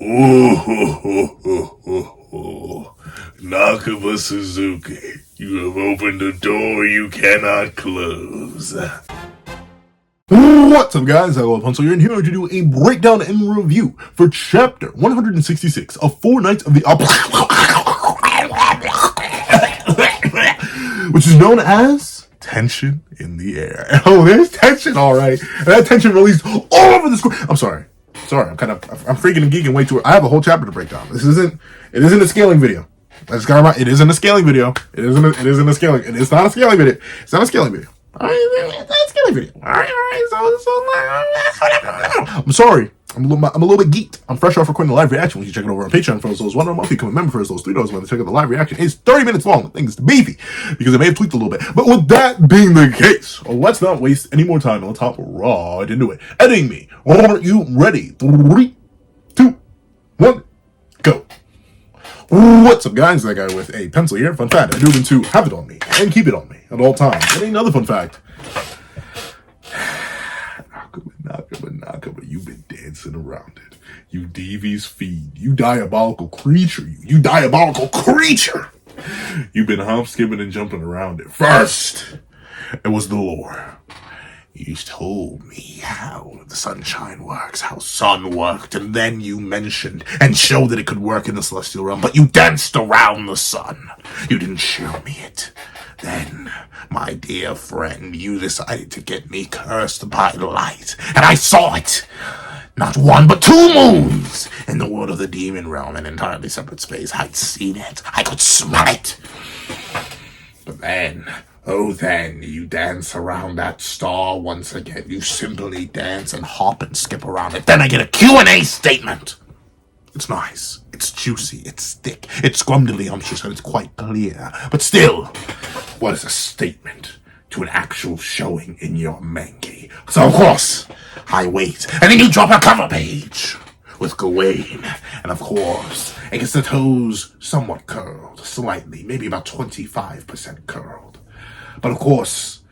Ooh, Nakaba Suzuki, you have opened a door you cannot close. What's up, guys? I love Pencil here, and here to do a breakdown and review for chapter 166 of Four Knights of the which is known as Tension in the Air. Oh, there's tension, alright. That tension released all over the screen. I'm sorry, I'm freaking and geeking way too. I have a whole chapter to break down. It isn't a scaling video. It isn't a scaling video. It isn't a scaling. It's not a scaling video. It's not a scaling video. It's not a scaling video. Alright. I'm sorry. I'm a little bit geeked. I'm fresh off recording the live reaction. When you check it over on Patreon for those $1 a month, become a member for those $3 a month. Check out the live reaction. It's 30 minutes long. The thing is beefy because I may have tweaked a little bit. But with that being the case, let's not waste any more time. Let's hop right into it. Editing me. Are you ready? 3, 2, 1, go. What's up, guys? That guy with a pencil here. Fun fact, I do to have it on me and keep it on me at all times. And another fun fact. Nakaba, you've been dancing around it. You devious fiend. You diabolical creature. You diabolical creature. You've been hop skipping and jumping around it. First, it was the lore. You told me how the sunshine works, how sun worked, and then you mentioned and showed that it could work in the celestial realm, but you danced around the sun. You didn't show me it. Then, my dear friend, you decided to get me cursed by light, and I saw it. Not one, but 2 moons in the world of the demon realm, an entirely separate space. I'd seen it. I could smell it. But then, then you dance around that star once again. You simply dance and hop and skip around it. Then I get a Q&A statement. It's nice. It's juicy. It's thick. It's scrumdiddlyumptious, and it's quite clear. But still, what is a statement to an actual showing in your manga? So, of course, I wait. And then you drop a cover page with gawain. And, of course, it gets the toes somewhat curled. Slightly. Maybe about 25% curled. But, of course,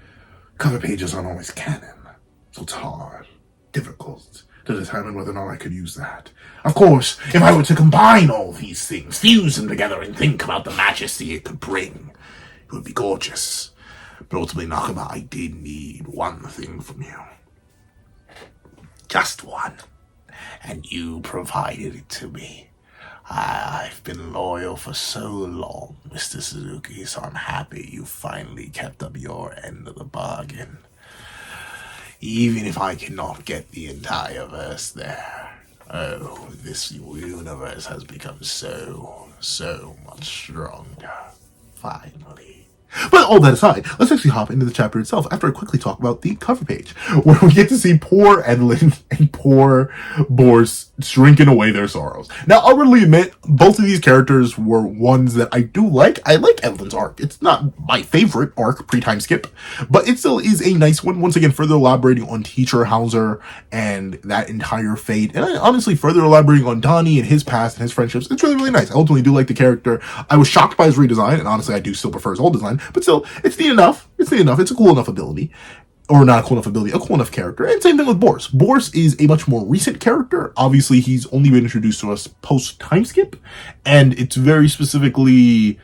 cover pages aren't always canon. So it's hard. Difficult to determine whether or not I could use that. Of course, if I were to combine all these things, fuse them together, and think about the majesty it could bring, it would be gorgeous. But ultimately, Nakaba, I did need one thing from you. Just one. And you provided it to me. I've been loyal for so long, Mr. Suzuki, so I'm happy you finally kept up your end of the bargain. Even if I cannot get the entire verse there. Oh, this universe has become so much stronger. Finally. But all that aside, let's actually hop into the chapter itself after I quickly talk about the cover page, where we get to see poor Edlin and poor Boris shrinking away their sorrows. Now, I'll readily admit, both of these characters were ones that I do like. I like Edlin's arc. It's not my favorite arc pre-time skip, but it still is a nice one. Once again, further elaborating on Teacher Hauser and that entire fate. And I honestly further elaborating on Donnie and his past and his friendships. It's really nice. I ultimately do like the character. I was shocked by his redesign, and honestly, I do still prefer his old design. But still, it's neat enough. It's a cool enough ability. Or not a cool enough ability, a cool enough character. And same thing with Boris. Boris is a much more recent character. Obviously, he's only been introduced to us post-time skip. And it's very specifically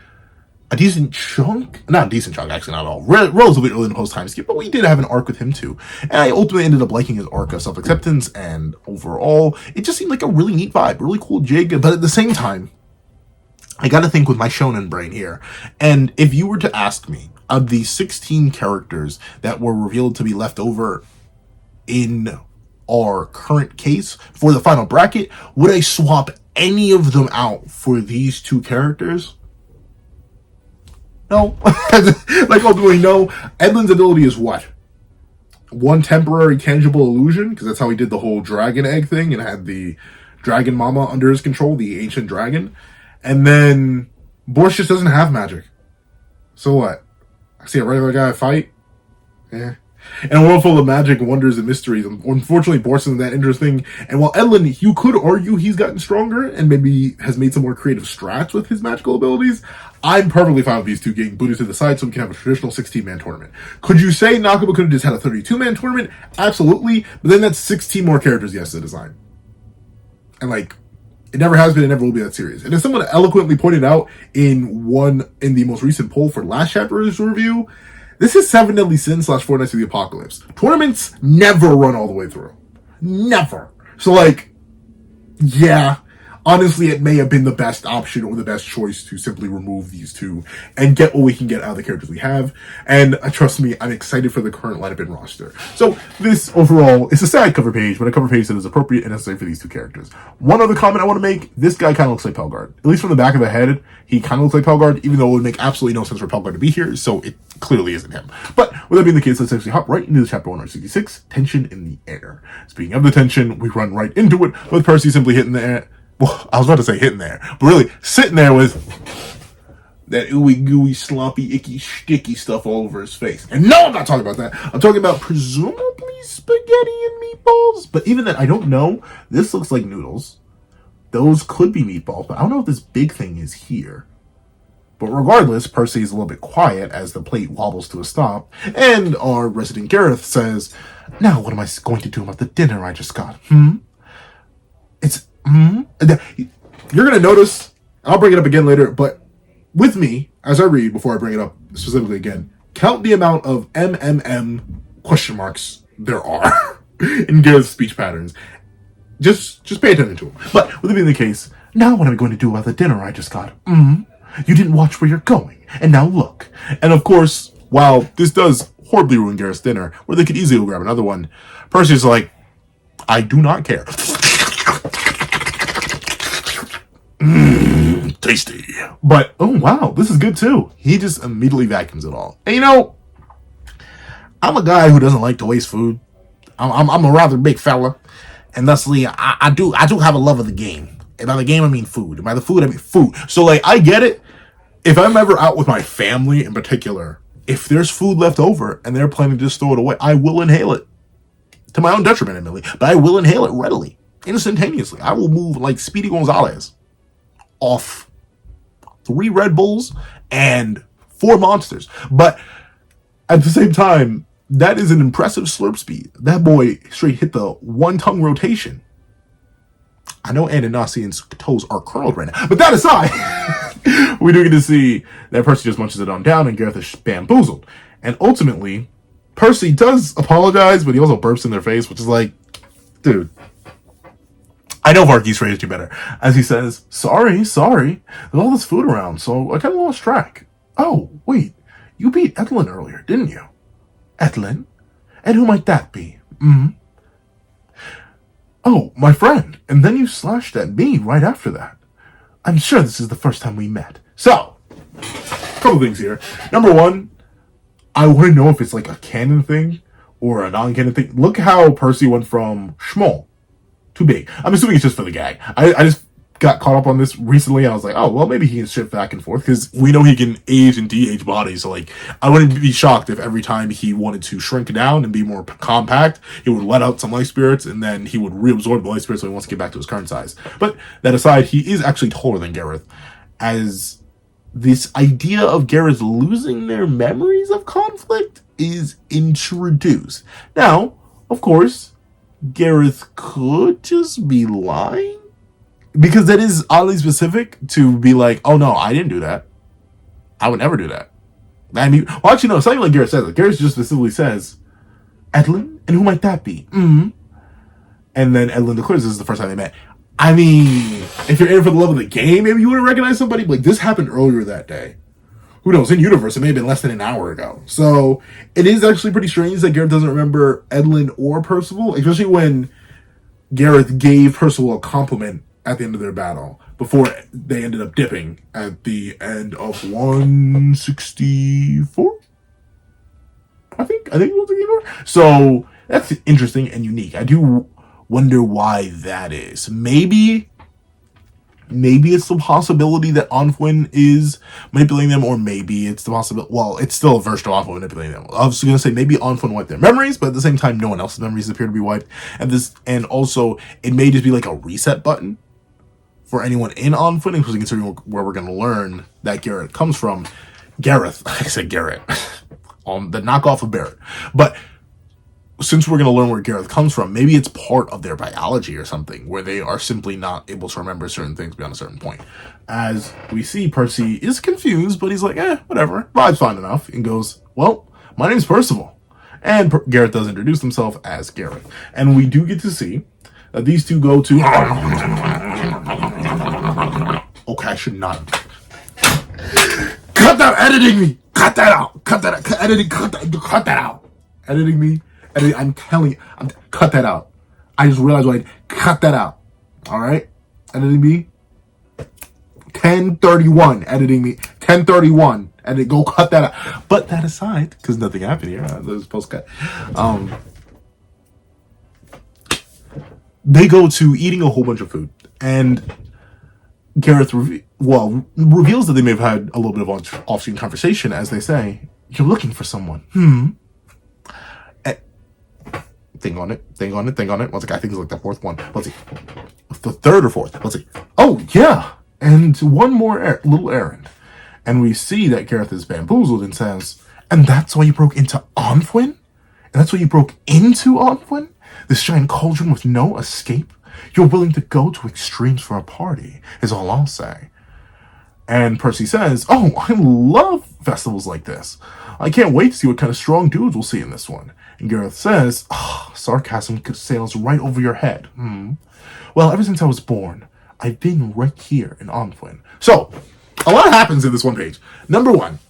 a decent chunk. Not a decent chunk, actually, not at all. Relatively early in the post-time skip. But we did have an arc with him, too. And I ultimately ended up liking his arc of self-acceptance. And overall, it just seemed like a really neat vibe. Really cool jig. But at the same time, I gotta think with my shonen brain here. And if you were to ask me, of the 16 characters that were revealed to be left over in our current case for the final bracket, would I swap any of them out for these 2 characters? No. Like, ultimately, no. Edlin's ability is what? 1 temporary tangible illusion, because that's how he did the whole dragon egg thing and had the dragon mama under his control, the ancient dragon. And then Boris just doesn't have magic. So what? I see a regular guy fight? Yeah. In a world full of magic, wonders, and mysteries, unfortunately, Boris isn't that interesting. And while Edlin, you could argue he's gotten stronger and maybe has made some more creative strats with his magical abilities, I'm perfectly fine with these 2 getting booted to the side so we can have a traditional 16-man tournament. Could you say Nakaba could have just had a 32-man tournament? Absolutely. But then that's 16 more characters he has to design. And, like, It never has been and never will be that serious. And as someone eloquently pointed out in the most recent poll for last chapter's review, this is 7 Deadly Sins / Four Nights of the Apocalypse. Tournaments never run all the way through. Never. So, like, yeah, honestly, it may have been the best option or the best choice to simply remove these two and get what we can get out of the characters we have. And trust me, I'm excited for the current lineup and roster. So this overall is a sad cover page, but a cover page that is appropriate and necessary for these two characters. One other comment I want to make, this guy kind of looks like Pelgard. At least from the back of the head, he kind of looks like Pelgard, even though it would make absolutely no sense for Pelgard to be here, so it clearly isn't him. But with that being the case, let's actually hop right into the chapter 166, Tension in the Air. Speaking of the tension, we run right into it with Percy simply hitting the air. Well, I was about to say hitting there, but really sitting there with that ooey gooey, sloppy, icky, sticky stuff all over his face. And no, I'm not talking about that. I'm talking about presumably spaghetti and meatballs. But even then, I don't know. This looks like noodles. Those could be meatballs, but I don't know what this big thing is here. But regardless, Percy is a little bit quiet as the plate wobbles to a stop. And our resident Gareth says, "Now what am I going to do about the dinner I just got? You're going to notice, I'll bring it up again later, but with me, as I read, before I bring it up specifically again, count the amount of question marks there are in Gareth's speech patterns. Just pay attention to them. But with it being the case, now what am I going to do about the dinner I just got? You didn't watch where you're going, and now look." And of course, while this does horribly ruin Gareth's dinner, where they could easily go grab another one, Percy's like, "I do not care." Tasty. But, oh wow, this is good too. He just immediately vacuums it all. And you know, I'm a guy who doesn't like to waste food. I'm a rather big fella. And thusly, I do have a love of the game. And by the game, I mean food. And by the food, I mean food. So, like, I get it. If I'm ever out with my family in particular, if there's food left over and they're planning to just throw it away, I will inhale it. To my own detriment, admittedly. But I will inhale it readily. Instantaneously. I will move like Speedy Gonzalez off 3 Red Bulls and 4 Monsters. But at the same time, that is an impressive slurp speed. That boy straight hit the 1-tongue rotation. I know Ananasian's toes are curled right now. But that aside, we do get to see that Percy just munches it on down and Gareth is bamboozled. And ultimately, Percy does apologize, but he also burps in their face, which is like, dude, I know Varky's raised you better. As he says, sorry. There's all this food around, so I kind of lost track. Oh, wait. You beat Etlin earlier, didn't you? Etlin? And who might that be? Oh, my friend. And then you slashed at me right after that. I'm sure this is the first time we met. So, a couple things here. Number one, I want to know if it's like a canon thing or a non-canon thing. Look how Percy went from small to big. I'm assuming it's just for the gag. I just got caught up on this recently. I was like, oh, well, maybe he can shift back and forth because we know he can age and de-age bodies. So, like, I wouldn't be shocked if every time he wanted to shrink down and be more compact, he would let out some life spirits and then he would reabsorb the life spirits so he wants to get back to his current size. But that aside, he is actually taller than Gareth. As this idea of Gareth losing their memories of conflict is introduced. Now, of course, Gareth could just be lying. Because that is oddly specific to be like, oh no, I didn't do that. I would never do that. I mean, well, actually, no, it's not even like Gareth says it. Gareth just specifically says, Etlin? And who might that be? And then Etlin declares this is the first time they met. I mean, if you're in it for the love of the game, maybe you would have recognized somebody. Like, this happened earlier that day. Who knows? In universe, it may have been less than an hour ago. So, it is actually pretty strange that Gareth doesn't remember Etlin or Percival, especially when Gareth gave Percival a compliment at the end of their battle before they ended up dipping at the end of 164. I think it was 164. So that's interesting and unique. I do wonder why that is. Maybe it's the possibility that Onfwin is manipulating them, or maybe it's the possibility. Well, it's still a version of Onfwin manipulating them. I was going to say maybe Onfwin wiped their memories, but at the same time, no one else's memories appear to be wiped. And also, it may just be like a reset button for anyone in Onfwin, including considering where we're going to learn that Gareth comes from. Gareth, I said Garrett, on the knockoff of Barrett. But since we're going to learn where Gareth comes from, maybe it's part of their biology or something, where they are simply not able to remember certain things beyond a certain point. As we see, Percy is confused, but he's like, whatever, vibe's fine enough, and goes, well, my name's Percival. And Gareth does introduce himself as Gareth. And we do get to see that these two go to... Okay, I should not... Cut that editing me! Cut that out! Cut that out! Editing, cut that out! Editing me... I'm telling you, cut that out. I just realized why. Cut that out. All right, editing me. 10:31, editing me. 10:31, and go cut that out. But that aside, because nothing happened here. This post cut. They go to eating a whole bunch of food, and Gareth reveals that they may have had a little bit of off-screen conversation, as they say, "You're looking for someone." Think on it. What's the guy? I think it's like the fourth one. Let's see. The third or fourth. Let's see. Oh, yeah. And one more little errand. And we see that Gareth is bamboozled and says, and that's why you broke into Onfwyn? And that's why you broke into Onfwyn? This giant cauldron with no escape? You're willing to go to extremes for a party, is all I'll say. And Percy says, oh, I love festivals like this. I can't wait to see what kind of strong dudes we'll see in this one. And Gareth says, sarcasm sails right over your head. Well, ever since I was born, I've been right here in Onfwyn. So, a lot happens in this one page. Number one,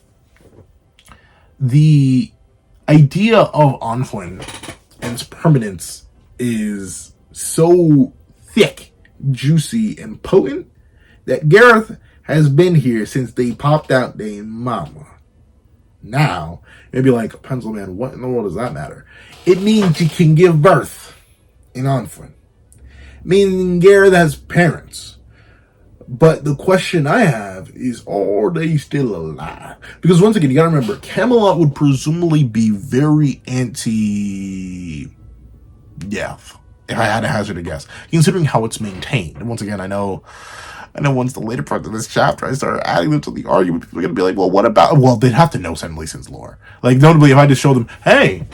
the idea of Onfwyn and its permanence is so thick, juicy, and potent that Gareth has been here since they popped out their mama. Now, it'd be like, Pencil Man, what in the world does that matter? It means you can give birth in Onfwyn. Meaning Gareth has parents. But the question I have is, are they still alive? Because once again, you gotta remember, Camelot would presumably be very anti-death, if I had to hazard a guess, considering how it's maintained. And once again, I know once the later part of this chapter, I started adding them to the argument, people are going to be like, well, what about... Well, they'd have to know Sevendeadlysins lore. Like, notably, if I just show them, hey,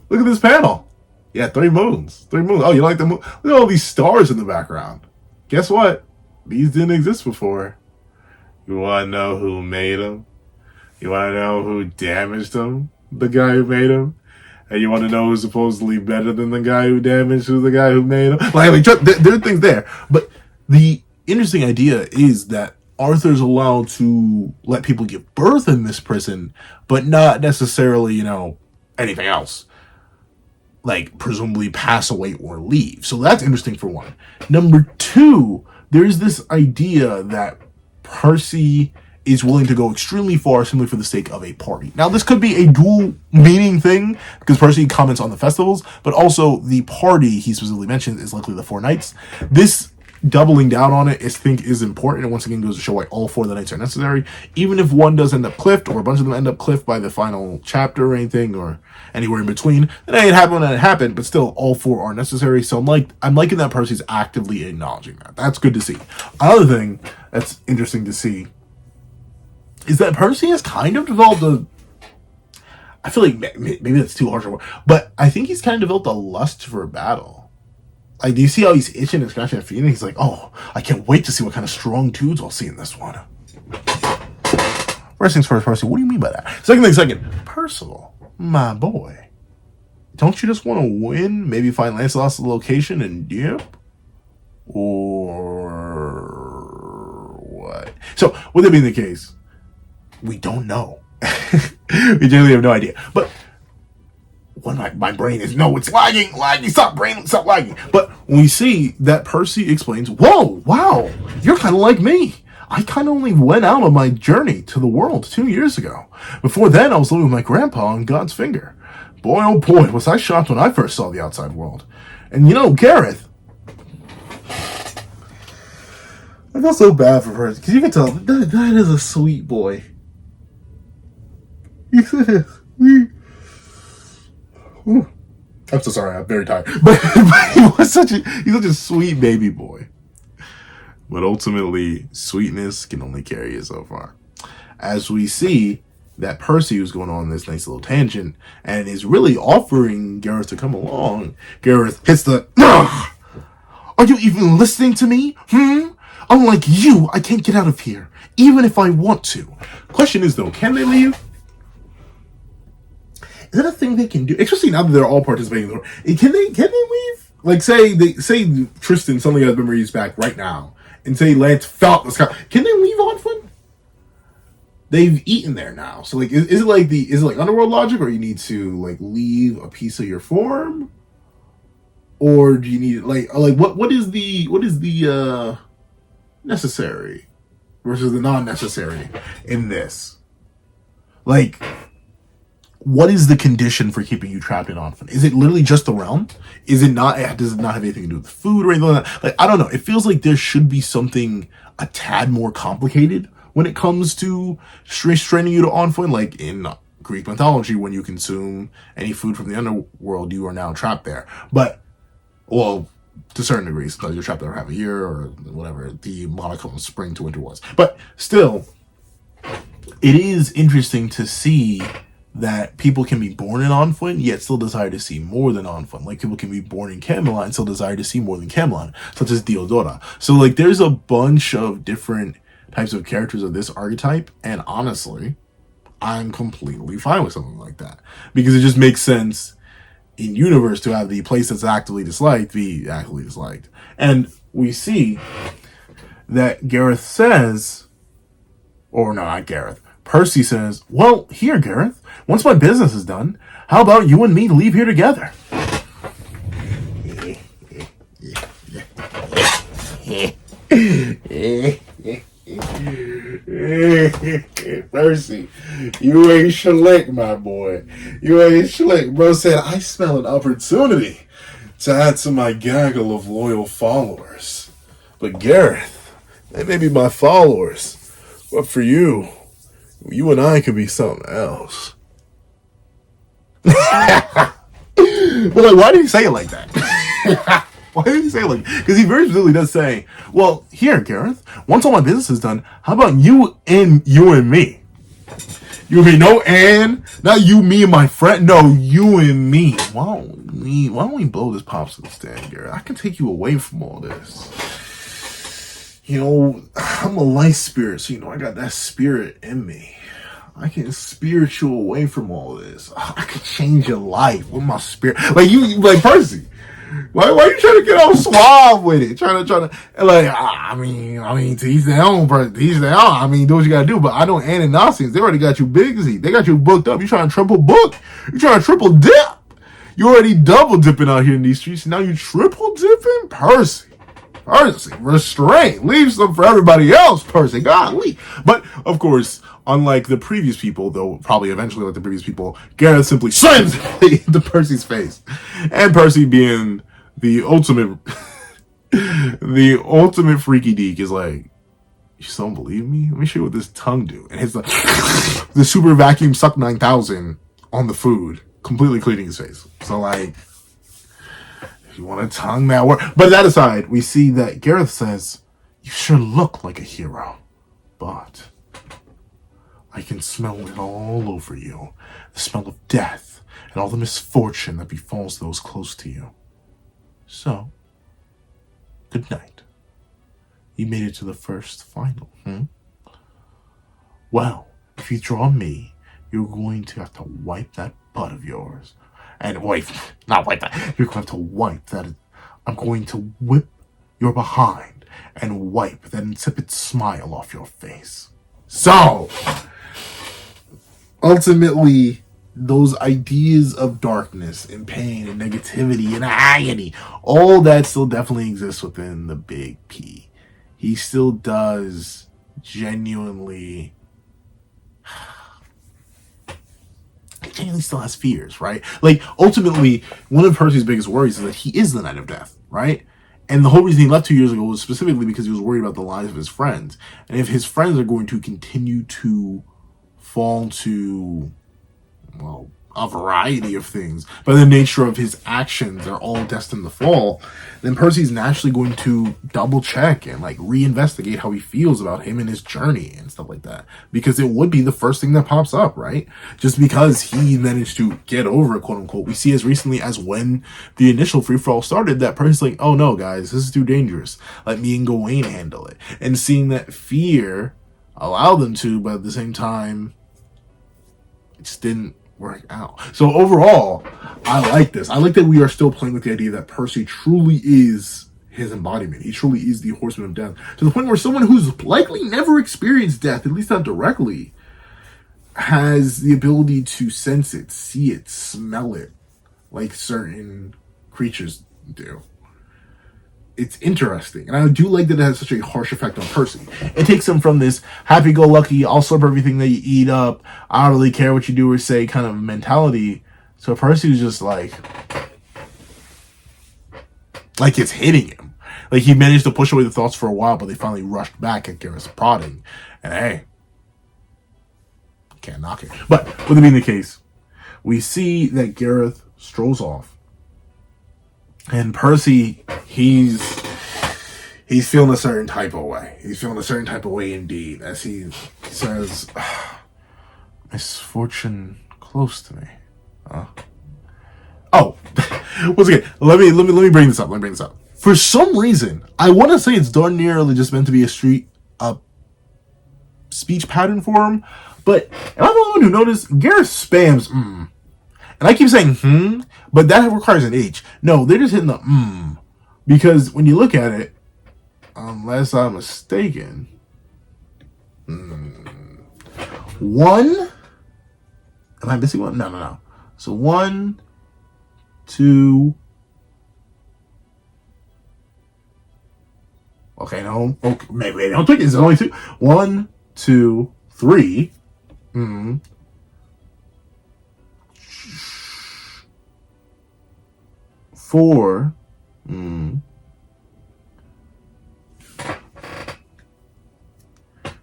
look at this panel. Yeah, 3 moons. 3 moons. Oh, you like the moon? Look at all these stars in the background. Guess what? These didn't exist before. You want to know who made them? You want to know who damaged them? The guy who made them? And you want to know who's supposedly better than the guy who damaged the guy who made them? Like there are things there. But the interesting idea is that Arthur's allowed to let people give birth in this prison, but not necessarily, anything else. Like, presumably pass away or leave. So that's interesting for one. Number two, there's this idea that Percy is willing to go extremely far simply for the sake of a party. Now, this could be a dual meaning thing, because Percy comments on the festivals, but also the party he specifically mentions is likely the 4 knights. This doubling down on it, I think, is important, and once again goes to show why all 4 of the knights are necessary. Even if one does end up cliffed, or a bunch of them end up cliffed by the final chapter or anything, or anywhere in between, then it happened when it happened, but still, all 4 are necessary. So I'm liking that Percy's actively acknowledging that. That's good to see. Another thing that's interesting to see is that Percy has kind of developed I feel like maybe that's too harsh a word, but I think he's kind of developed a lust for battle. Like, do you see how he's itching and scratching and feeling? He's like, oh, I can't wait to see what kind of strong dudes I'll see in this one. First things first, Percy, what do you mean by that? Second, Percival, my boy, don't you just want to win? Maybe find Lancelot's location and dip? Or what? So, with that being the case, we don't know. We generally have no idea. But my brain is, no, it's lagging, stop lagging. But when we see that Percy explains, whoa, wow, you're kind of like me. I kind of only went out on my journey to the world 2 years ago. Before then, I was living with my grandpa on God's finger. Boy, oh boy, was I shocked when I first saw the outside world. And Gareth, I feel so bad for her, because you can tell that is a sweet boy. He's such a sweet... I'm so sorry, I'm very tired. But he's such a sweet baby boy. But ultimately, sweetness can only carry you so far. As we see, that Percy was going on this nice little tangent and is really offering Gareth to come along, Gareth hits the, "Ugh! Are you even listening to me? Unlike you, I can't get out of here, even if I want to." Question is though, can they leave? Is that a thing they can do? Especially now that they're all participating. Can they leave? Like say Tristan suddenly got memories back right now, and say Lance fell out the sky. Can they leave on foot? They've eaten there now. So like, is it like underworld logic, or you need to like leave a piece of your form, or do you need what is the necessary versus the non-necessary in this? Like, what is the condition for keeping you trapped in Onfen? Is it literally just the realm? Is it not? Does it not have anything to do with food or anything like that? Like, I don't know. It feels like there should be something a tad more complicated when it comes to restraining you to Onfen. Like in Greek mythology, when you consume any food from the underworld, you are now trapped there. But, well, to certain degrees, because you're trapped there for half a year or whatever the monochrome spring to winter was. But still, it is interesting to see that people can be born in Onfen, yet still desire to see more than Onfen. Like, people can be born in Camelot and still desire to see more than Camelot, such as Diodora. So, like, there's a bunch of different types of characters of this archetype, and honestly, I'm completely fine with something like that. Because it just makes sense in universe to have the place that's actively disliked be actively disliked. And we see that Gareth says, or no, not Gareth, Percy says, "Well, here, Gareth, once my business is done, how about you and me leave here together?" Percy, you ain't slick, my boy. You ain't slick. Bro said, "I smell an opportunity to add to my gaggle of loyal followers. But Gareth, they may be my followers, but for you and I could be something else." But like, why did he say it like that? Why did he say it like that? Because he very specifically does say, "Well, here, Gareth, once all my business is done, how about you and me? You and me, no, and not you, me, and my friend. No, you and me. Why don't we blow this popsicle stand, Gareth? I can take you away from all this. You know, I'm a light spirit, so I got that spirit in me. I can spirit you away from all this. I can change your life with my spirit." Like Percy. Why are you trying to get all suave with it? Trying to like, I mean, to each their own, to each their own. I mean, do what you gotta do. But I know Ananasians, they already got you busy. They got you booked up. You trying to triple book? You trying to triple dip? You already double dipping out here in these streets. Now you triple dipping, Percy, restraint. Leave some for everybody else, Percy. Golly. But of course, unlike the previous people, though probably eventually like the previous people, Gareth simply slams it into Percy's face. And Percy, being the ultimate freaky deek, is like, "You still don't believe me? Let me show you what this tongue do." And hits the super vacuum suck 9000 on the food, completely cleaning his face. So like, if you want to tongue that word. But that aside, we see that Gareth says, "You sure look like a hero, but I can smell it all over you. The smell of death and all the misfortune that befalls those close to you. So, good night. You made it to the first final, Well, if you draw me, you're going to have to wipe that butt of yours. And not wipe that. You're going to have to wipe that. I'm going to whip your behind and wipe that insipid smile off your face." So, ultimately, those ideas of darkness and pain and negativity and agony, all that still definitely exists within the Big P. He still does genuinely still has fears, right? Like, ultimately, one of Percy's biggest worries is that he is the Knight of Death, right? And the whole reason he left 2 years ago was specifically because he was worried about the lives of his friends. And if his friends are going to continue to fall to, well, a variety of things, by the nature of his actions, are all destined to fall, then Percy's naturally going to double check and like reinvestigate how he feels about him and his journey and stuff like that. Because it would be the first thing that pops up, right? Just because he managed to get over it, quote unquote. We see as recently as when the initial free-for-all started that Percy's like, oh no, guys, this is too dangerous. Let me and Gawain handle it. And seeing that fear allowed them to, but at the same time, it just didn't work out. So overall, I like this. I like that we are still playing with the idea that Percy truly is his embodiment. He truly is the horseman of death. To the point where someone who's likely never experienced death, at least not directly, has the ability to sense it, see it, smell it, like certain creatures do. It's interesting. And I do like that it has such a harsh effect on Percy. It takes him from this happy-go-lucky, I'll slurp everything that you eat up, I don't really care what you do or say kind of mentality. So Percy was just like it's hitting him. Like he managed to push away the thoughts for a while, but they finally rushed back at Gareth's prodding. And hey, can't knock it. But with it being the case, we see that Gareth strolls off. And Percy, he's feeling a certain type of way. He's feeling a certain type of way indeed, as he says, misfortune close to me. Oh, once again, let me bring this up. For some reason, I want to say it's darn nearly just meant to be a speech pattern for him, but am I the only one who noticed Gareth spams And I keep saying but that requires an H. No, they're just hitting the because when you look at it, unless I'm mistaken, one. Am I missing one? No. So 1, 2. Okay, no. Okay, maybe don't tweak it. It's only 2. 1, 2, 3. 4.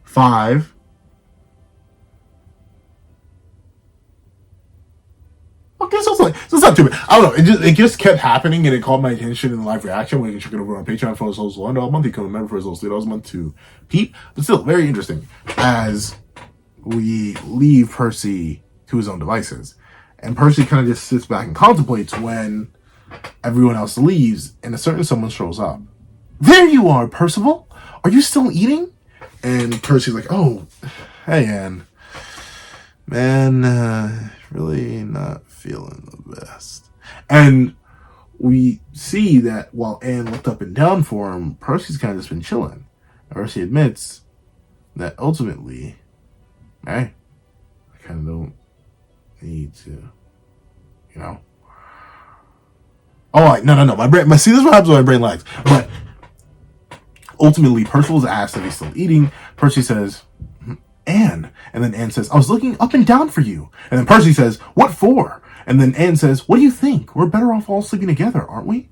5. Okay, so it's not too bad. I don't know. It just kept happening, and it caught my attention in the live reaction. When you can check it over on Patreon for as low as $1 a month. You can remember for as low as $3 a month to peep. But still, very interesting as we leave Percy to his own devices, and Percy kind of just sits back and contemplates when everyone else leaves, and a certain someone shows up. There you are, Percival. Are you still eating? And Percy's like, oh, hey, Anne. Man, really not feeling the best. And we see that while Anne looked up and down for him, Percy's kind of just been chilling. Percy admits that ultimately, hey, I kind of don't need to, you know. Oh, no. My brain. See, this is what happens when my brain lags. But ultimately, Percival's asked if he's still eating. Percy says, Anne. And then Anne says, I was looking up and down for you. And then Percy says, what for? And then Anne says, what do you think? We're better off all sleeping together, aren't we?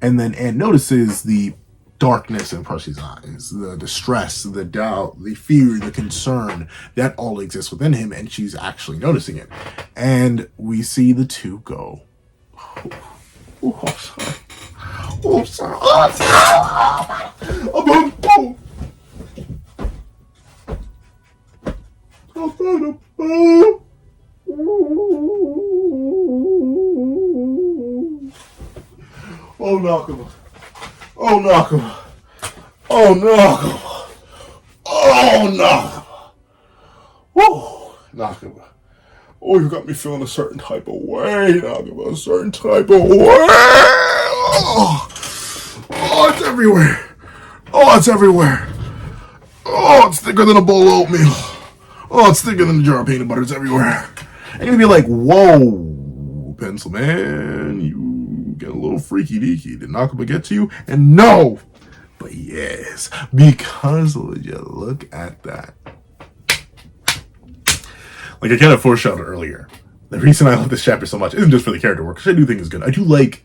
And then Anne notices the darkness in Percy's eyes, the distress, the doubt, the fear, the concern, that all exists within him, and she's actually noticing it. And we see the two go, oh, sorry. Oh, sorry. Oh, sorry. Oh, NAKABA. Oh, NAKABA. Oh, NAKABA. Oh, NAKABA. Woo, NAKABA. Oh, you got me feeling a certain type of way, NAKABA. A certain type of way. Oh, it's everywhere. Oh, it's everywhere. Oh, it's thicker than a bowl of oatmeal. Oh, it's thicker than a jar of peanut butter. It's everywhere. And you're going to be like, whoa, pencil man, you get a little freaky deaky. Did NAKABA get to you? And no, but yes, because would you look at that? Like I kind of foreshadowed earlier, the reason I love this chapter so much isn't just for the character work, because I do think it's good. I do like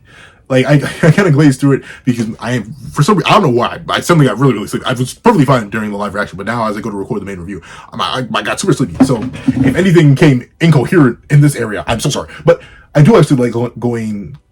Like I kind of glazed through it because for some reason, I don't know why, but I suddenly got really sleepy. I was perfectly fine during the live reaction, but now as I go to record the main review, I got super sleepy. So if anything came incoherent in this area, I'm so sorry. But I do actually like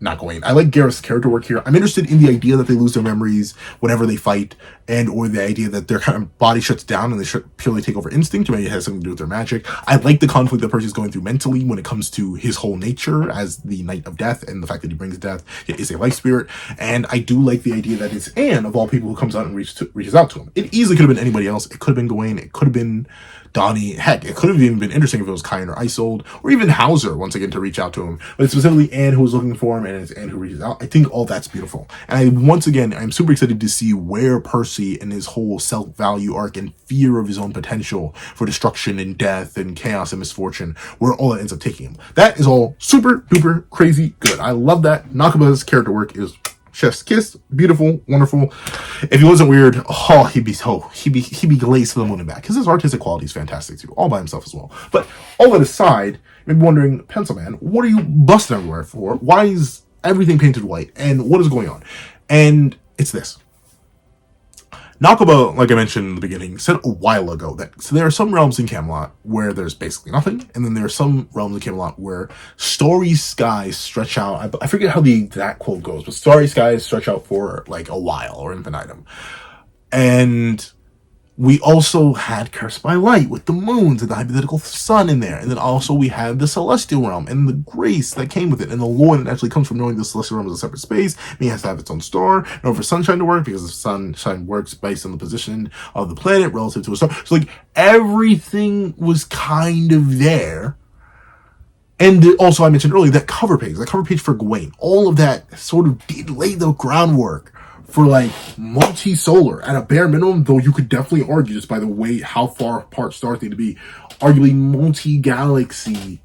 not going. I like Gareth's character work here. I'm interested in the idea that they lose their memories whenever they fight, and or the idea that their kind of body shuts down and they purely take over instinct, or maybe it has something to do with their magic. I like the conflict that Percy's going through mentally when it comes to his whole nature as the Knight of Death, and the fact that he brings death, yet is a life spirit. And I do like the idea that it's Anne, of all people, who comes out and reaches out to him. It easily could have been anybody else. It could have been Gawain. It could have been Donnie. Heck, it could have even been interesting if it was Kyan or Isolde, or even Hauser, once again, to reach out to him. But it's specifically Anne who was looking for him, and it's Anne who reaches out. I think all that's beautiful. And I'm super excited to see where Percy and his whole self-value arc and fear of his own potential for destruction and death and chaos and misfortune, where all that ends up taking him. That is all super duper crazy good. I love that. NAKABA's character work is chef's kiss, beautiful, wonderful. If he wasn't weird, he'd be glazed to the moon and back, because his artistic quality is fantastic too, all by himself as well. But all that aside, you may be wondering, Pencil Man, what are you busting everywhere for? Why is everything painted white, and what is going on? And it's this. NAKABA, like I mentioned in the beginning, said a while ago that there are some realms in Camelot where there's basically nothing, and then there are some realms in Camelot where starry skies stretch out. I forget how the exact quote goes, but starry skies stretch out for like a while or infinitum. And we also had Cursed by Light with the moons and the hypothetical sun in there. And then also we had the celestial realm and the grace that came with it, and the lore that actually comes from knowing the celestial realm is a separate space. It has to have its own star in order for sunshine to work, because the sunshine works based on the position of the planet relative to a star. So like everything was kind of there. And also I mentioned earlier that cover page for Gawain, all of that sort of did lay the groundwork for like multi-solar at a bare minimum, though you could definitely argue, just by the way how far apart stars need to be, arguably multi-galaxy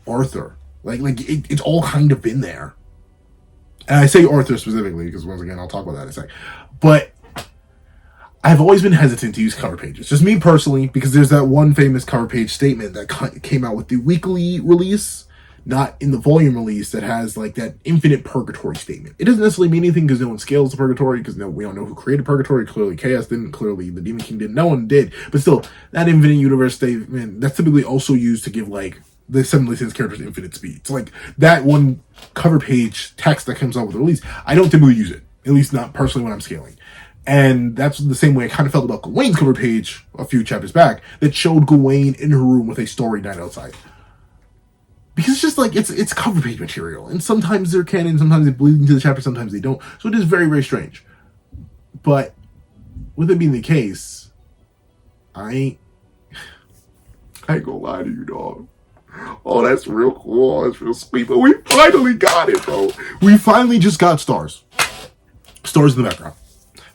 Arthur. Like it's all kind of been there. And I say Arthur specifically because, once again, I'll talk about that in a sec. But I've always been hesitant to use cover pages, just me personally, because there's that one famous cover page statement that came out with the weekly release, not in the volume release, that has like that infinite purgatory statement. It doesn't necessarily mean anything because no one scales the purgatory, because we don't know who created purgatory. Clearly Chaos didn't, clearly the Demon King didn't, no one did. But still, that infinite universe statement, that's typically also used to give like the Seven Deadly Sins characters infinite speed. So like that one cover page text that comes out with the release, I don't typically use it, at least not personally when I'm scaling. And that's the same way I kind of felt about Gawain's cover page a few chapters back, that showed Gawain in her room with a starry night outside. Because it's just like, it's cover page material. And sometimes they're canon, sometimes they bleed into the chapter, sometimes they don't. So it is very, very strange. But with it being the case, I ain't gonna lie to you, dog. Oh, that's real cool. That's real sweet. But we finally got it, bro. We finally just got stars. Stars in the background.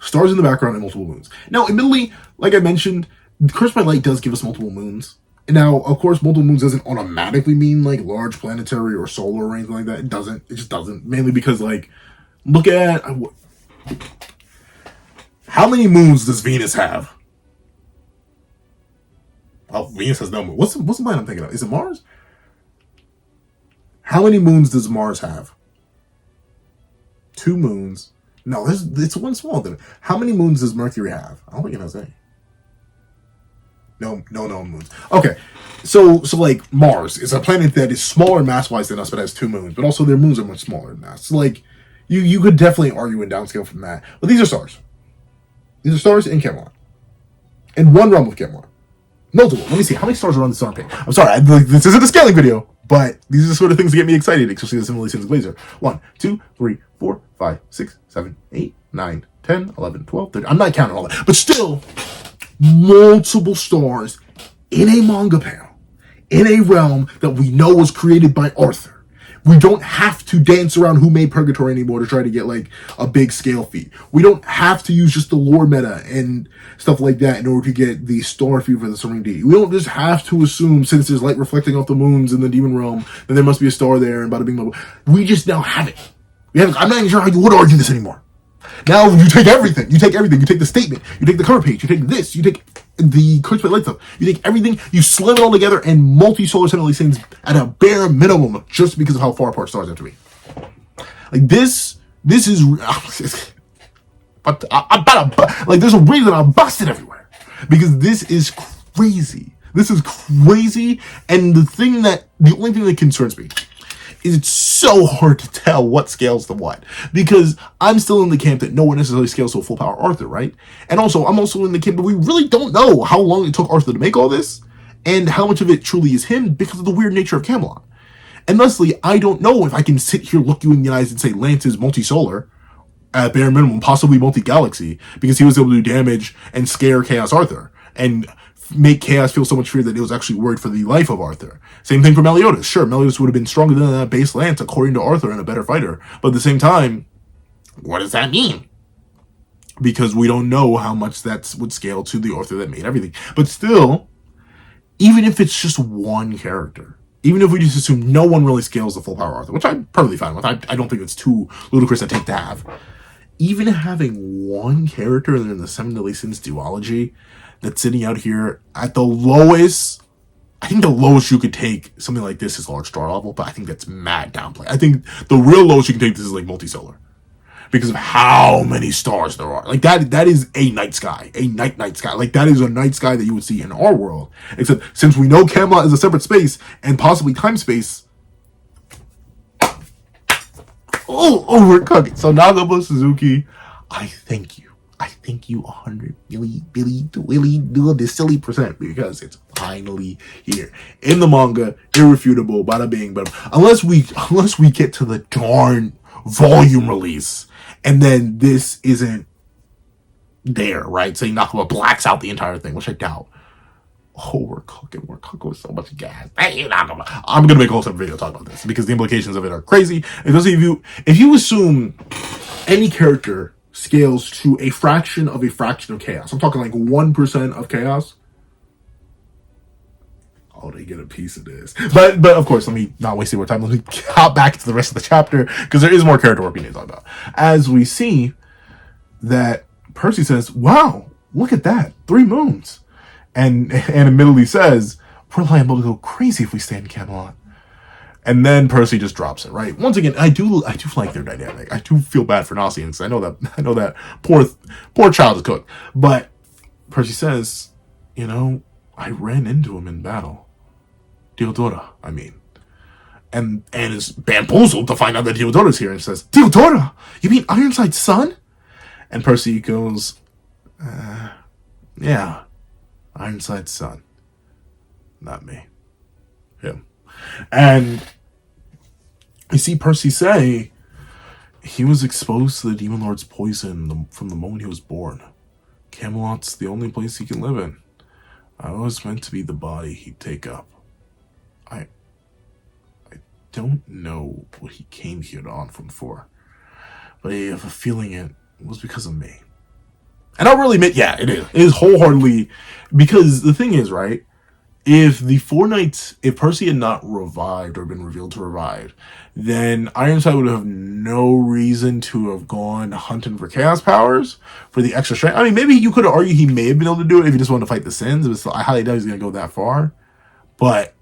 Stars in the background and multiple moons. Now, admittedly, like I mentioned, Cursed by Light does give us multiple moons. Now, of course, multiple moons doesn't automatically mean like large planetary or solar or anything like that. It doesn't. It just doesn't. Mainly because, like, look at how many moons does Venus have? Oh, Venus has no moon. What's the planet I'm thinking of? Is it Mars? How many moons does Mars have? 2 moons. No, it's one small thing. How many moons does Mercury have? I don't think it has any. No moons. Okay, so like Mars is a planet that is smaller mass-wise than us, but has 2 moons. But also their moons are much smaller than us. So like, you could definitely argue and downscale from that. But these are stars. These are stars in Camelot. In one realm of Camelot. Multiple. Let me see. How many stars are on the star page? I'm sorry, this isn't a scaling video, but these are the sort of things that get me excited, especially the Simulations Glazer. 1, 2, 3, 4, 5, 6, 7, 8, 9, 10, 11, 12, 13. I'm not counting all that. But still, multiple stars in a manga panel, in a realm that we know was created by Arthur. We don't have to dance around who made Purgatory anymore to try to get like a big scale feat. We don't have to use just the lore meta and stuff like that in order to get the star feat for the Serene Deity. We don't just have to assume, since there's light reflecting off the moons in the demon realm, that there must be a star there and bada bing blah blah. We just now have it. I'm not even sure how you would argue this anymore. Now you take everything. You take the statement. You take the cover page. You take this. You take the Cursed by Light stuff. You take everything. You slam it all together and multi-solar Seven Deadly Sins at a bare minimum, just because of how far apart stars have to be. Like, this This is... But I'm about to... Like, there's a reason I'm busted everywhere. Because this is crazy. This is crazy. And the only thing that concerns me is it's so hard to tell what scales to what. Because I'm still in the camp that no one necessarily scales to a full power Arthur, right? And also, I'm also in the camp that we really don't know how long it took Arthur to make all this. And how much of it truly is him because of the weird nature of Camelot. And thusly, I don't know if I can sit here, look you in the eyes and say Lance is multisolar, at bare minimum, possibly multi-galaxy, because he was able to do damage and scare Chaos Arthur. And make Chaos feel so much fear that it was actually worried for the life of Arthur. Same thing for Meliodas. Sure, Meliodas would have been stronger than that base Lance, according to Arthur, and a better fighter. But at the same time, what does that mean? Because we don't know how much that would scale to the Arthur that made everything. But still, even if it's just one character, even if we just assume no one really scales the full power Arthur, which I'm perfectly fine with, I don't think it's too ludicrous a take to have. Even having one character in the Seven Deadly Sins duology that's sitting out here at the lowest, I think the lowest you could take something like this is large star level, but I think that's mad downplay. I think the real lowest you can take this is like multisolar. Because of how many stars there are. Like, that is a night sky. A night sky. Like, that is a night sky that you would see in our world. Except, since we know Camelot is a separate space, and possibly time space... Oh, we're cooking. So, NAKABA Suzuki, I thank you. I thank you 100 billion this silly percent, because it's finally here. In the manga, irrefutable, bada bing, but unless we get to the darn volume release, and then this isn't there, right? Say NAKABA blacks out the entire thing, which I doubt. Oh, we're cooking with so much gas. Thank you, NAKABA. I'm gonna make a whole separate video talk about this because the implications of it are crazy. Especially if you assume any character scales to a fraction of chaos. I'm talking like 1% of chaos. Oh, they get a piece of this. But of course, let me not waste any more time. Let me hop back to the rest of the chapter, because there is more character work we need to talk about. As we see that Percy says, wow, look at that. 3 moons. And admittedly says, we're liable to go crazy if we stay in Camelot. And then Percy just drops it, right? Once again, I do like their dynamic. I do feel bad for Nosians. I know that poor child is cooked. But Percy says, I ran into him in battle. Theodora, I mean. And is bamboozled to find out that Theodora's here and says, Theodora? You mean Ironside's son? And Percy goes, yeah, Ironside's son. Not me. Him. And you see Percy say, he was exposed to the Demon Lord's poison from the moment he was born. Camelot's the only place he can live in. I was meant to be the body he'd take up. I don't know what he came here to Onfrom for, but I have a feeling it was because of me. And I'll really admit, yeah, it is. It is wholeheartedly, because the thing is, right, if Percy had not revived or been revealed to revive, then Ironside would have no reason to have gone hunting for chaos powers for the extra strength. I mean, maybe you could argue he may have been able to do it if he just wanted to fight the sins, but still, I highly doubt he's going to go that far. But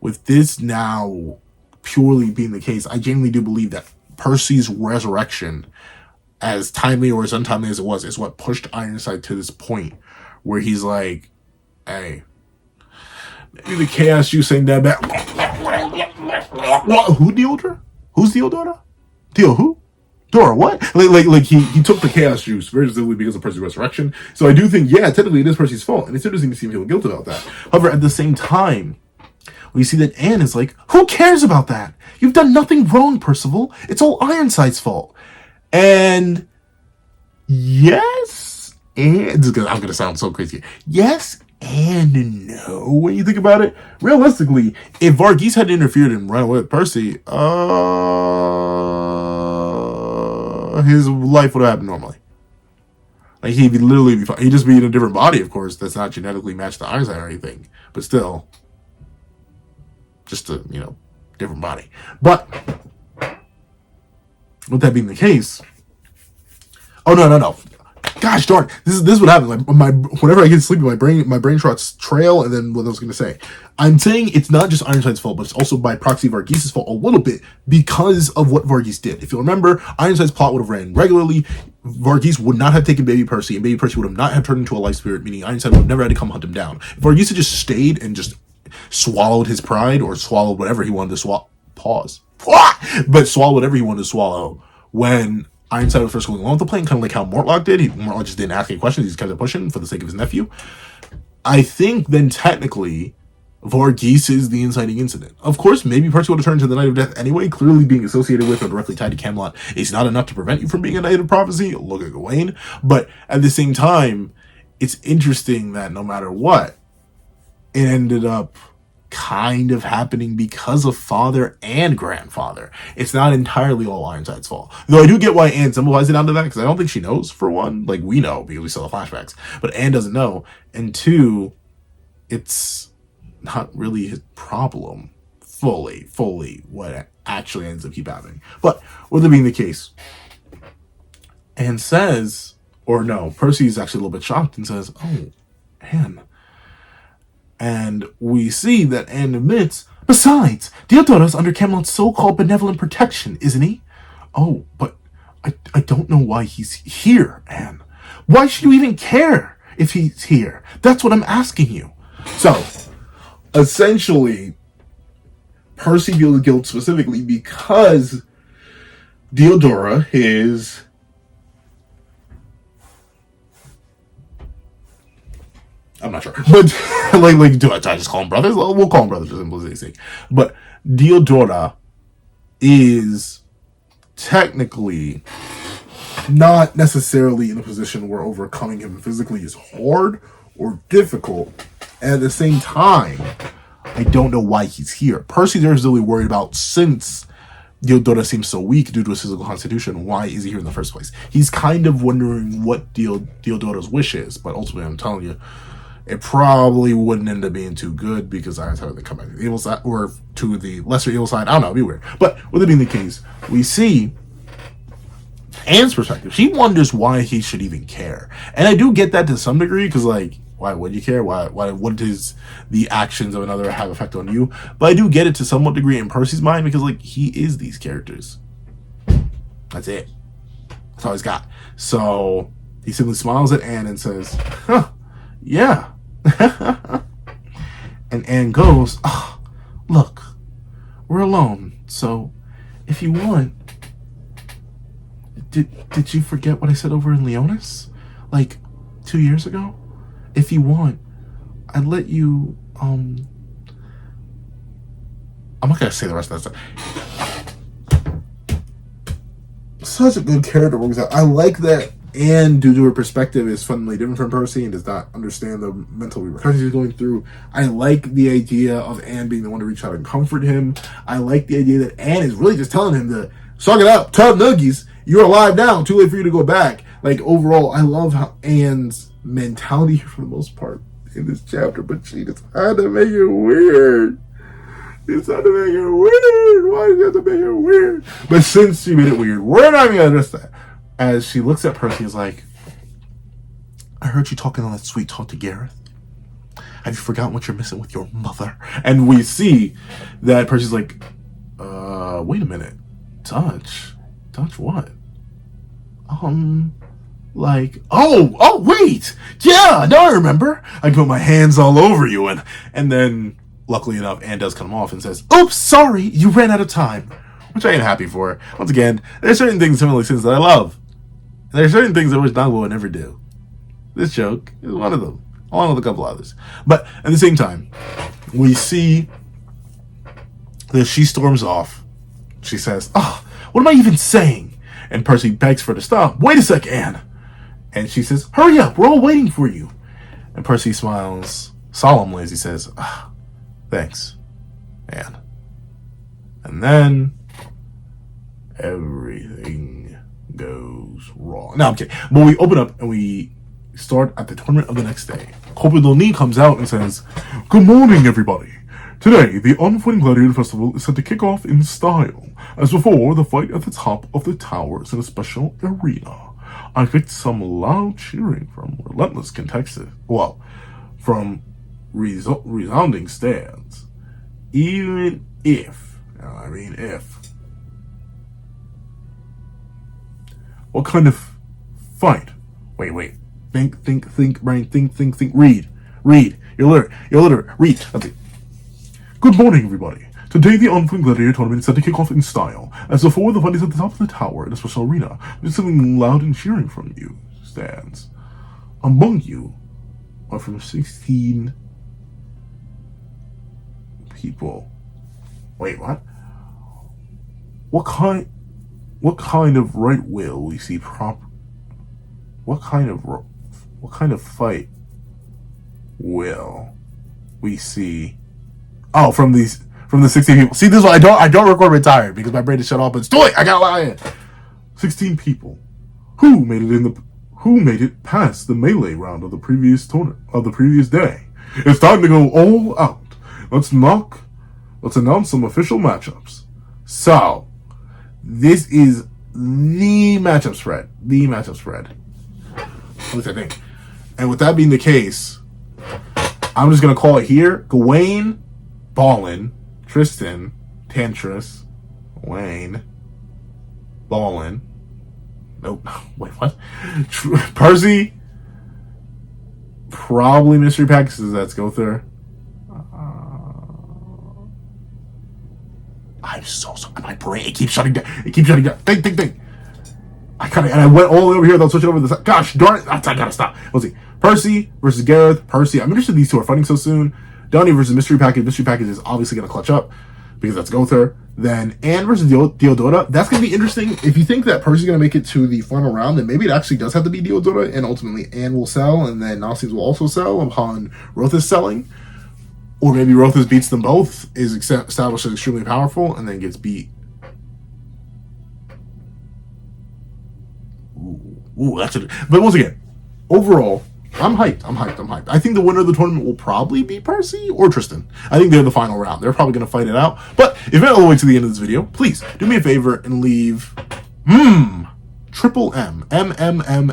with this now purely being the case, I genuinely do believe that Percy's resurrection, as timely or as untimely as it was, is what pushed Ironside to this point where he's like, hey, maybe the chaos juice ain't that bad. What? Who, Theodora? Who's Theodora? Theo who? Dora, what? Like he took the chaos juice very simply because of Percy's resurrection. So I do think, yeah, technically it is Percy's fault, and it's interesting to see him feel guilt about that. However, at the same time, we see that Anne is like, who cares about that? You've done nothing wrong, Percival. It's all Ironside's fault. And yes, and I'm going to sound so crazy. Yes and no, when you think about it. Realistically, if Varghese had interfered and run away with Percy, his life would have happened normally. Like, he'd literally be fine. He'd just be in a different body, of course, that's not genetically matched to Ironside or anything. But still, just a, different body. But with that being the case, oh, no. Gosh darn, this is what happens. Like whenever I get sleepy, my brain trots trail, and then what I was going to say. I'm saying it's not just Ironside's fault, but it's also by proxy Varghese' fault a little bit because of what Varghese did. If you remember, Ironside's plot would have ran regularly. Varghese would not have taken Baby Percy, and Baby Percy would have not have turned into a life spirit, meaning Ironside would have never had to come hunt him down. If Varghese had just stayed and just swallowed his pride, or swallowed whatever he wanted to swallow, but swallow whatever he wanted to swallow when Ironside was first going along with the plan, kind of like how Mortlock did. Mortlock just didn't ask any questions, he just kept it pushing for the sake of his nephew. I think then technically Varghese is the inciting incident. Of course, maybe Percy would have turned to the Knight of Death anyway. Clearly being associated with or directly tied to Camelot is not enough to prevent you from being a Knight of Prophecy. Look at Gawain. But at the same time, it's interesting that no matter what, it ended up kind of happening because of father and grandfather. It's not entirely all Ironside's fault. Though I do get why Anne simplifies it down to that, because I don't think she knows, for one. Like, we know, because we saw the flashbacks. But Anne doesn't know. And two, it's not really his problem fully what actually ends up keep happening. But with it being the case, Anne says, or no, Percy is actually a little bit shocked and says, oh, Anne. And we see that Anne admits, besides, Diodora's under Camelot's so-called benevolent protection, isn't he? Oh, but I don't know why he's here, Anne. Why should you even care if he's here? That's what I'm asking you. So, essentially, Percy feels guilt specifically because Diodora is... I'm not sure. But, do I just call them brothers? We'll call them brothers for simplicity's sake. But Diodora is technically not necessarily in a position where overcoming him physically is hard or difficult. And at the same time, I don't know why he's here. Percy there's really worried about, since Diodora seems so weak due to his physical constitution, why is he here in the first place? He's kind of wondering what Diodora's wish is, but ultimately I'm telling you, it probably wouldn't end up being too good because I was having to come back to the evil side, or to the lesser evil side. I don't know, it'd be weird. But with it being the case, we see Anne's perspective. She wonders why he should even care. And I do get that to some degree, because, like, why would you care? Why what does the actions of another have effect on you? But I do get it to somewhat degree in Percy's mind, because, like, he is these characters. That's it. That's all he's got. So he simply smiles at Anne and says, huh, yeah. And Anne goes, oh, look, we're alone, so if you want, did you forget what I said over in Leonis? Like 2 years ago? If you want, I'd let you, I'm not gonna say the rest of that stuff. Such a good character works out. I like that Anne, due to her perspective, is fundamentally different from Percy and does not understand the mental repercussions he's going through. I like the idea of Anne being the one to reach out and comfort him. I like the idea that Anne is really just telling him to suck it up, tell Nuggies, you're alive now, too late for you to go back. Like, overall, I love how Anne's mentality for the most part in this chapter, but she just had to make it weird. It's had to make it weird. Why did you have to make it weird? But since she made it weird, we're not even gonna address that. As she looks at Percy, is like, I heard you talking on that sweet talk to Gareth. Have you forgotten what you're missing with your mother? And we see that Percy's like, wait a minute. Touch what? Like, oh, wait! Yeah, now I remember! I put my hands all over you, and then, luckily enough, Anne does cut him off and says, oops, sorry, you ran out of time. Which I ain't happy for. Once again, there's certain things in Sevendeadlysins that I love. And there's certain things I wish Nagaba would never do. This joke is one of them, along with a couple others. But, at the same time, we see that she storms off. She says, what am I even saying? And Percy begs for her to stop. Wait a sec, Anne! And she says, hurry up, we're all waiting for you. And Percy smiles solemnly as he says, thanks, Anne. And then everything goes wrong. No, I'm kidding. But we open up and we start at the tournament of the next day. Kopidolni comes out and says, good morning, everybody. Today, the Unfolding Gladiator Festival is set to kick off in style. As before, the fight at the top of the towers in a special arena. I picked some loud cheering from relentless contexted, well, from resounding stands. Even if, if. What kind of fight? Wait. Think, brain, think. Read. You're literate. Read. That's it. Good morning, everybody. Today, the Unflame Gladiator Tournament is set to kick off in style. As before, the fight is at the top of the tower in a special arena, with something loud and cheering from you stands. Among you are from 16 people. Wait, what? What kind of right will we see What kind of fight will we see? Oh, from the 16 people. See, this is why I don't record retired because my brain is shut off. But story, I gotta lie. 16 people who made it past the melee round of the previous day. It's time to go all out. Let's announce some official matchups. So, this is the matchup spread. At least I think. And with that being the case, I'm just gonna call it here. Gawain, Ballin, Tristan, Tantris, Wayne, Ballin. Nope. Wait, what? Percy. Probably mystery packages. Let's go through. I'm so sorry. My brain, it keeps shutting down. Think. I went all the way over here. They'll switch it over to the side. Gosh darn it. I gotta stop. Let's see. Percy versus Gareth. Percy. I'm interested these two are fighting so soon. Donnie versus Mystery Package. Mystery Package is obviously going to clutch up because that's Gother. Then Anne versus Diodora. That's going to be interesting. If you think that Percy's going to make it to the final round, then maybe it actually does have to be Diodora, and ultimately Anne will sell, and then Nazis will also sell upon Rothus selling. Or maybe Rothus beats them both, is established as extremely powerful, and then gets beat. Ooh, that's it. But once again, overall, I'm hyped. I think the winner of the tournament will probably be Percy or Tristan. I think they're the final round. They're probably going to fight it out. But if you're all the way to the end of this video, please do me a favor and leave triple M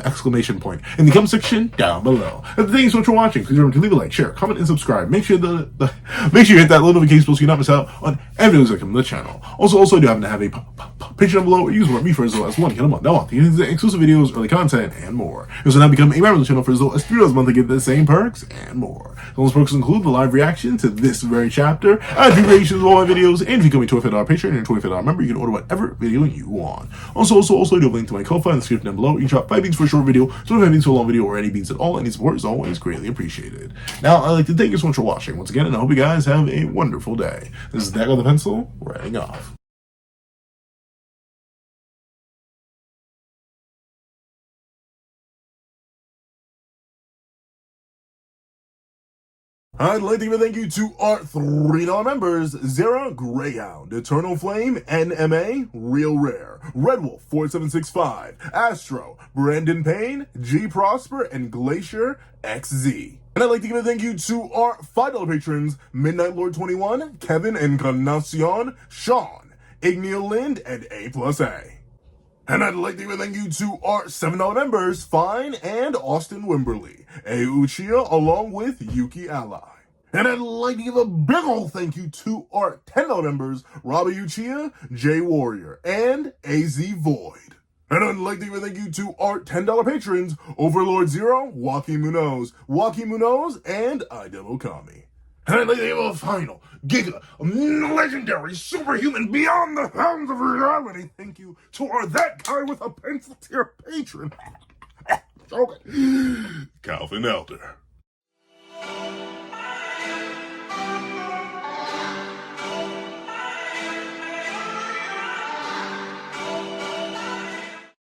exclamation point in the comment section down below. And thank you so much for watching. Please remember to leave a like, share, comment, and subscribe. Make sure you hit that little notification bell so you don't miss out on every videos that come to the channel. Also, I do happen to have a Patreon down below where you can support me for as low as $1 a month. Now on, you get exclusive videos, early content, and more. You also now become a member of the channel for as low as $3 a month to get the same perks and more. Those perks include the live reaction to this very chapter, reactions of all my videos, and if you become a $25 Patreon and a $25 member, you can order whatever video you want. Also, I do have a link to my Ko-Fi in the description down below. You can drop 5 beans for a short video, 25 beans for a long video, or any beans at all. Any support is always greatly appreciated. Now, I'd like to thank you so much for watching once again, and I hope you guys have a wonderful day. This is Dak on the Pencil, writing off. I'd like to give a thank you to our $3 members: Zara, Greyhound, Eternal Flame, NMA, Real Rare, Red Wolf 4765, Astro, Brandon Payne, G Prosper, and Glacier XZ. And I'd like to give a thank you to our $5 patrons: Midnight Lord 21, Kevin Encarnacion, Sean, Igneo Lind, and A+A. And I'd like to give a thank you to our $7 members, Fine and Austin Wimberly, A Uchiha, along with Yuki Ally. And I'd like to give a big ol' thank you to our $10 members, Robbie Uchiha, Jay Warrior, and AZ Void. And I'd like to give a thank you to our $10 patrons, Overlord Zero, Joaquin Munoz, and Idemo Kami. And I'd like to give a final, giga, legendary, superhuman, beyond the bounds of reality thank you to our That Guy with a Pencil tier patron, Calvin Elder.